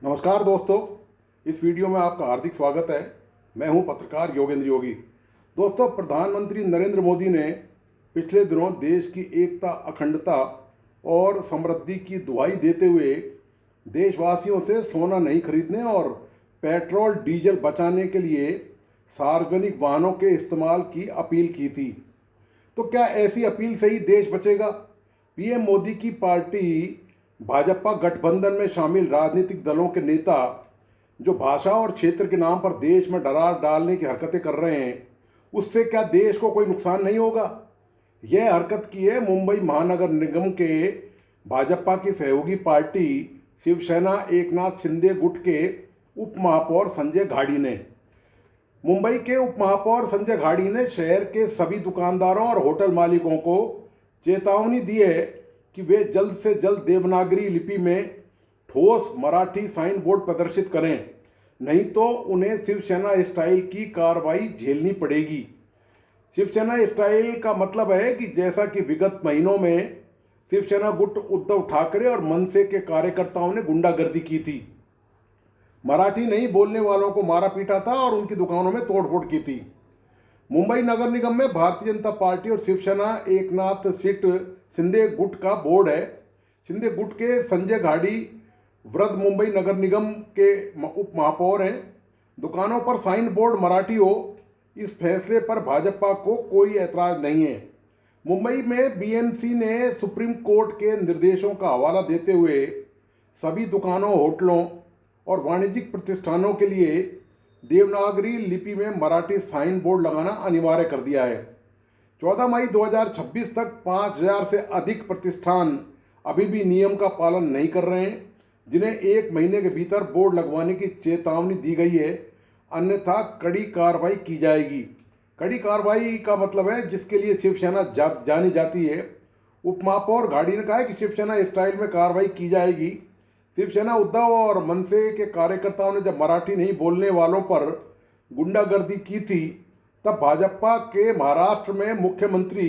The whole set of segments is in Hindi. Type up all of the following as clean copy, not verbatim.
नमस्कार दोस्तों, इस वीडियो में आपका हार्दिक स्वागत है। मैं हूं पत्रकार योगेंद्र योगी। दोस्तों, प्रधानमंत्री नरेंद्र मोदी ने पिछले दिनों देश की एकता, अखंडता और समृद्धि की दुहाई देते हुए देशवासियों से सोना नहीं खरीदने और पेट्रोल डीजल बचाने के लिए सार्वजनिक वाहनों के इस्तेमाल की अपील की थी। तो क्या ऐसी अपील से ही देश बचेगा? पीएम मोदी की पार्टी भाजपा गठबंधन में शामिल राजनीतिक दलों के नेता जो भाषा और क्षेत्र के नाम पर देश में दरार डालने की हरकतें कर रहे हैं, उससे क्या देश को कोई नुकसान नहीं होगा? यह हरकत की है मुंबई महानगर निगम के भाजपा की सहयोगी पार्टी शिवसेना एकनाथ शिंदे गुट के उप महापौर संजय घाड़ी ने। मुंबई के उप महापौर संजय घाड़ी ने शहर के सभी दुकानदारों और होटल मालिकों को चेतावनी दी है कि वे जल्द से जल्द देवनागरी लिपि में ठोस मराठी साइन बोर्ड प्रदर्शित करें, नहीं तो उन्हें शिवसेना स्टाइल की कार्रवाई झेलनी पड़ेगी। शिवसेना स्टाइल का मतलब है कि जैसा कि विगत महीनों में शिवसेना गुट उद्धव ठाकरे और मनसे के कार्यकर्ताओं ने गुंडागर्दी की थी, मराठी नहीं बोलने वालों को मारा पीटा था और उनकी दुकानों में तोड़फोड़ की थी। मुंबई नगर निगम में भारतीय जनता पार्टी और शिवसेना एकनाथ शिंदे गुट का बोर्ड है। शिंदे गुट के संजय घाड़ी वृद्ध मुंबई नगर निगम के उप महापौर हैं। दुकानों पर साइन बोर्ड मराठी हो, इस फैसले पर भाजपा को कोई ऐतराज नहीं है। मुंबई में बीएमसी ने सुप्रीम कोर्ट के निर्देशों का हवाला देते हुए सभी दुकानों, होटलों और वाणिज्यिक प्रतिष्ठानों के लिए देवनागरी लिपि में मराठी साइन बोर्ड लगाना अनिवार्य कर दिया है। 14 मई 2026 तक 5000 से अधिक प्रतिष्ठान अभी भी नियम का पालन नहीं कर रहे हैं, जिन्हें 1 महीने के भीतर बोर्ड लगवाने की चेतावनी दी गई है, अन्यथा कड़ी कार्रवाई की जाएगी। कड़ी कार्रवाई का मतलब है जिसके लिए शिवसेना जानी जाती है। उप महापौर घाड़ी ने कहा है कि शिवसेना स्टाइल में कार्रवाई की जाएगी। शिवसेना, उद्धव और मनसे के कार्यकर्ताओं ने जब मराठी नहीं बोलने वालों पर गुंडागर्दी की थी, तब भाजपा के महाराष्ट्र में मुख्यमंत्री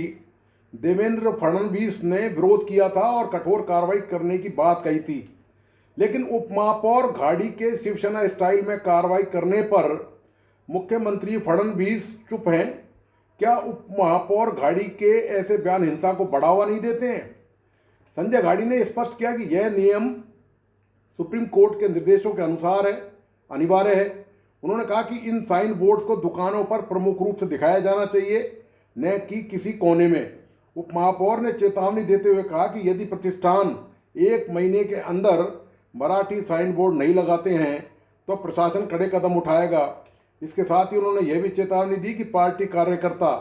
देवेंद्र फडणवीस ने विरोध किया था और कठोर कार्रवाई करने की बात कही थी। लेकिन उप महापौर घाड़ी के शिवसेना स्टाइल में कार्रवाई करने पर मुख्यमंत्री फडणवीस चुप हैं। क्या उप महापौर घाड़ी के ऐसे बयान हिंसा को बढ़ावा नहीं देते हैं? संजय घाड़ी ने स्पष्ट किया कि यह नियम सुप्रीम कोर्ट के निर्देशों के अनुसार है, अनिवार्य है। उन्होंने कहा कि इन साइन बोर्ड्स को दुकानों पर प्रमुख रूप से दिखाया जाना चाहिए, न कि किसी कोने में। उप महापौर ने चेतावनी देते हुए कहा कि यदि प्रतिष्ठान 1 महीने के अंदर मराठी साइन बोर्ड नहीं लगाते हैं तो प्रशासन कड़े कदम उठाएगा। इसके साथ ही उन्होंने यह भी चेतावनी दी कि पार्टी कार्यकर्ता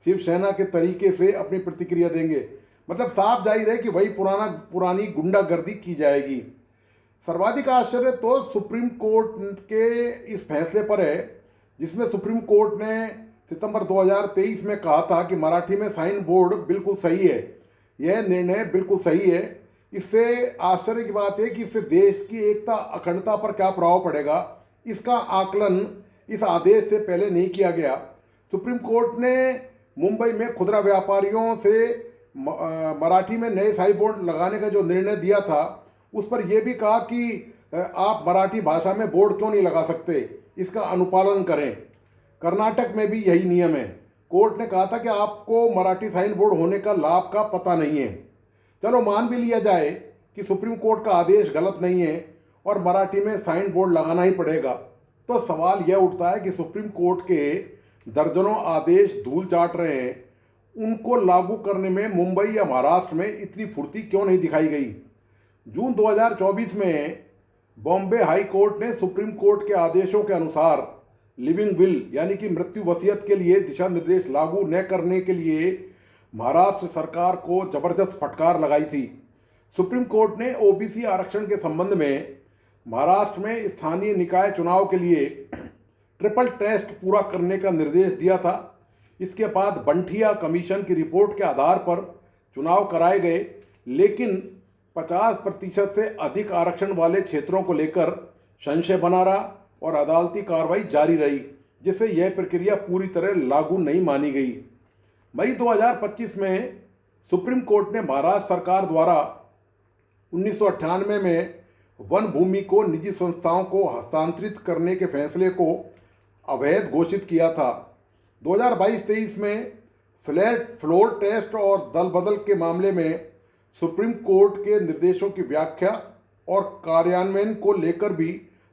शिवसेना के तरीके से अपनी प्रतिक्रिया देंगे। मतलब साफ जाहिर है कि वही पुरानी गुंडागर्दी की जाएगी। सर्वाधिक आश्चर्य तो सुप्रीम कोर्ट के इस फैसले पर है, जिसमें सुप्रीम कोर्ट ने सितंबर 2023 में कहा था कि मराठी में साइन बोर्ड बिल्कुल सही है। यह निर्णय बिल्कुल सही है। इससे आश्चर्य की बात है कि इससे देश की एकता, अखंडता पर क्या प्रभाव पड़ेगा, इसका आकलन इस आदेश से पहले नहीं किया गया। सुप्रीम कोर्ट ने मुंबई में खुदरा व्यापारियों से मराठी में नए साइन बोर्ड लगाने का जो निर्णय दिया था, उस पर यह भी कहा कि आप मराठी भाषा में बोर्ड क्यों नहीं लगा सकते, इसका अनुपालन करें। कर्नाटक में भी यही नियम है। कोर्ट ने कहा था कि आपको मराठी साइन बोर्ड होने का लाभ का पता नहीं है। चलो मान भी लिया जाए कि सुप्रीम कोर्ट का आदेश गलत नहीं है और मराठी में साइन बोर्ड लगाना ही पड़ेगा, तो सवाल यह उठता है कि सुप्रीम कोर्ट के दर्जनों आदेश धूल चाट रहे हैं, उनको लागू करने में मुंबई या महाराष्ट्र में इतनी फुर्ती क्यों नहीं दिखाई गई? जून 2024 में बॉम्बे हाई कोर्ट ने सुप्रीम कोर्ट के आदेशों के अनुसार लिविंग विल यानी कि मृत्यु वसीयत के लिए दिशा निर्देश लागू न करने के लिए महाराष्ट्र सरकार को जबरदस्त फटकार लगाई थी। सुप्रीम कोर्ट ने ओबीसी आरक्षण के संबंध में महाराष्ट्र में स्थानीय निकाय चुनाव के लिए ट्रिपल टेस्ट पूरा करने का निर्देश दिया था। इसके बाद बंठिया कमीशन की रिपोर्ट के आधार पर चुनाव कराए गए, लेकिन 50% से अधिक आरक्षण वाले क्षेत्रों को लेकर संशय बना रहा और अदालती कार्रवाई जारी रही, जिससे यह प्रक्रिया पूरी तरह लागू नहीं मानी गई। मई 2025 में सुप्रीम कोर्ट ने महाराष्ट्र सरकार द्वारा 1998 में वन भूमि को निजी संस्थाओं को हस्तांतरित करने के फैसले को अवैध घोषित किया था। 2022-23 में फ्लोर टेस्ट और दल बदल के मामले में सुप्रीम कोर्ट के निर्देशों की व्याख्या और कार्यान्वयन को लेकर भी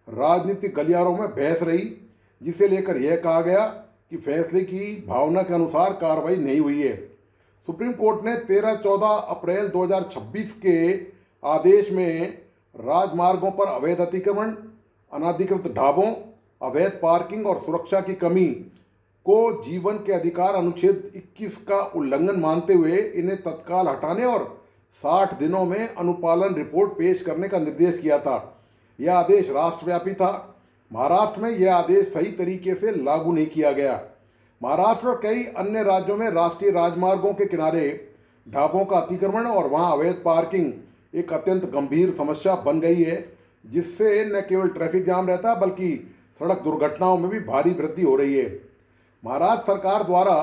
राजनीतिक गलियारों में बहस रही, जिसे लेकर यह कहा गया कि फैसले की भावना के अनुसार कार्रवाई नहीं हुई है। सुप्रीम कोर्ट ने 13-14 अप्रैल 2026 के आदेश में राजमार्गों पर अवैध अतिक्रमण, अनाधिकृत ढाबों, अवैध पार्किंग और सुरक्षा की कमी को जीवन के अधिकार अनुच्छेद 21 का उल्लंघन मानते हुए इन्हें तत्काल हटाने और 60 दिनों में अनुपालन रिपोर्ट पेश करने का निर्देश किया था। यह आदेश राष्ट्रव्यापी था। महाराष्ट्र में यह आदेश सही तरीके से लागू नहीं किया गया। महाराष्ट्र और कई अन्य राज्यों में राष्ट्रीय राजमार्गों के किनारे ढाबों का अतिक्रमण और वहां अवैध पार्किंग एक अत्यंत गंभीर समस्या बन गई है, जिससे न केवल ट्रैफिक जाम रहता बल्कि सड़क दुर्घटनाओं में भी भारी वृद्धि हो रही है। महाराष्ट्र सरकार द्वारा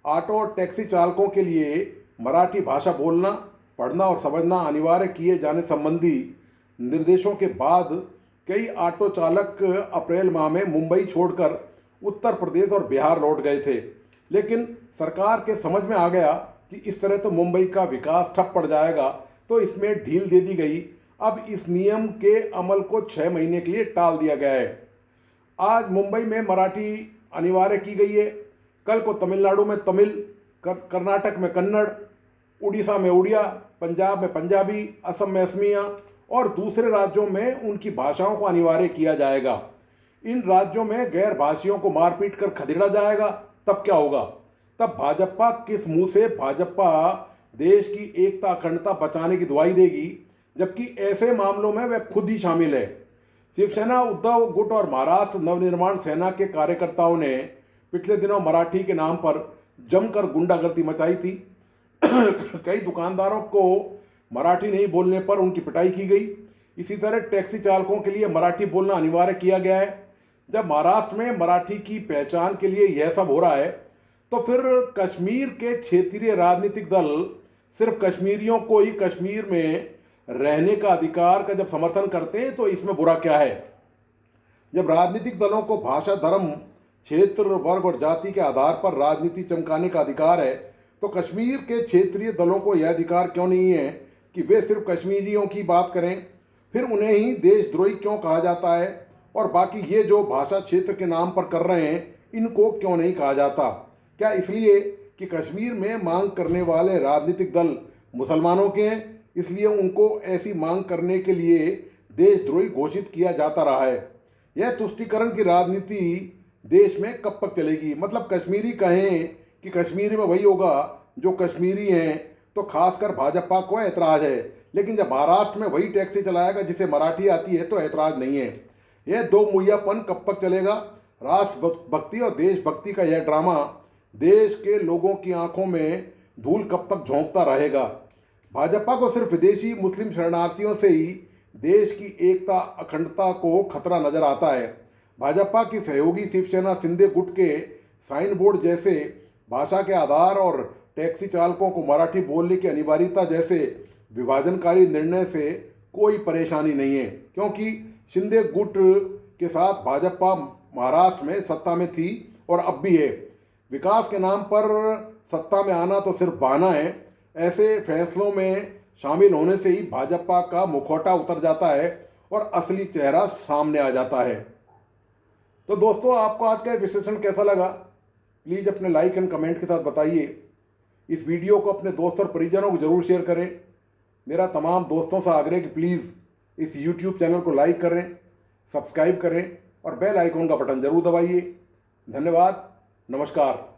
ऑटो और टैक्सी चालकों के लिए मराठी भाषा बोलना, पढ़ना और समझना अनिवार्य किए जाने संबंधी निर्देशों के बाद कई ऑटो चालक अप्रैल माह में मुंबई छोड़कर उत्तर प्रदेश और बिहार लौट गए थे, लेकिन सरकार के समझ में आ गया कि इस तरह तो मुंबई का विकास ठप पड़ जाएगा, तो इसमें ढील दे दी गई। अब इस नियम के अमल को 6 महीने के लिए टाल दिया गया है। आज मुंबई में मराठी अनिवार्य की गई है, कल को तमिलनाडु में तमिल, कर्नाटक में कन्नड़, उड़ीसा में उड़िया, पंजाब में पंजाबी, असम में असमिया और दूसरे राज्यों में उनकी भाषाओं को अनिवार्य किया जाएगा। इन राज्यों में गैर भाषियों को मारपीट कर खदेड़ा जाएगा, तब क्या होगा? तब भाजपा किस मुंह से भाजपा देश की एकता अखंडता बचाने की दुहाई देगी, जबकि ऐसे मामलों में वह खुद ही शामिल है। शिवसेना, उद्धव गुट और महाराष्ट्र नवनिर्माण सेना के कार्यकर्ताओं ने पिछले दिनों मराठी के नाम पर जमकर गुंडागर्दी मचाई थी। कई दुकानदारों को मराठी नहीं बोलने पर उनकी पिटाई की गई। इसी तरह टैक्सी चालकों के लिए मराठी बोलना अनिवार्य किया गया है। जब महाराष्ट्र में मराठी की पहचान के लिए यह सब हो रहा है, तो फिर कश्मीर के क्षेत्रीय राजनीतिक दल सिर्फ कश्मीरियों को ही कश्मीर में रहने का अधिकार का जब समर्थन करते हैं, तो इसमें बुरा क्या है? जब राजनीतिक दलों को भाषा, धर्म, क्षेत्र, वर्ग और जाति के आधार पर राजनीति चमकाने का अधिकार है, तो कश्मीर के क्षेत्रीय दलों को यह अधिकार क्यों नहीं है कि वे सिर्फ कश्मीरियों की बात करें? फिर उन्हें ही देशद्रोही क्यों कहा जाता है और बाकी ये जो भाषा क्षेत्र के नाम पर कर रहे हैं, इनको क्यों नहीं कहा जाता? क्या इसलिए कि कश्मीर में मांग करने वाले राजनीतिक दल मुसलमानों के हैं, इसलिए उनको ऐसी मांग करने के लिए देशद्रोही घोषित किया जाता रहा है? यह तुष्टीकरण की राजनीति देश में कब तक चलेगी? मतलब कश्मीरी कहें कि कश्मीरी में वही होगा जो कश्मीरी हैं, तो खासकर भाजपा को ऐतराज है, लेकिन जब महाराष्ट्र में वही टैक्सी चलाएगा जिसे मराठी आती है तो ऐतराज नहीं है। यह दो मुहैयापन कब तक चलेगा? राष्ट्रभक्ति और देशभक्ति का यह ड्रामा देश के लोगों की आंखों में धूल कब तक झोंकता रहेगा? भाजपा को सिर्फ विदेशी मुस्लिम शरणार्थियों से ही देश की एकता अखंडता को खतरा नजर आता है। भाजपा की सहयोगी शिवसेना शिंदे गुट के साइन बोर्ड जैसे भाषा के आधार और टैक्सी चालकों को मराठी बोलने की अनिवार्यता जैसे विभाजनकारी निर्णय से कोई परेशानी नहीं है, क्योंकि शिंदे गुट के साथ भाजपा महाराष्ट्र में सत्ता में थी और अब भी है। विकास के नाम पर सत्ता में आना तो सिर्फ बहाना है। ऐसे फैसलों में शामिल होने से ही भाजपा का मुखौटा उतर जाता है और असली चेहरा सामने आ जाता है। तो दोस्तों, आपको आज का विश्लेषण कैसा लगा? प्लीज़ अपने लाइक एंड कमेंट के साथ बताइए। इस वीडियो को अपने दोस्त और परिजनों को जरूर शेयर करें। मेरा तमाम दोस्तों से आग्रह कि प्लीज़ इस YouTube चैनल को लाइक करें, सब्सक्राइब करें और बेल आइकॉन का बटन जरूर दबाइए। धन्यवाद। नमस्कार।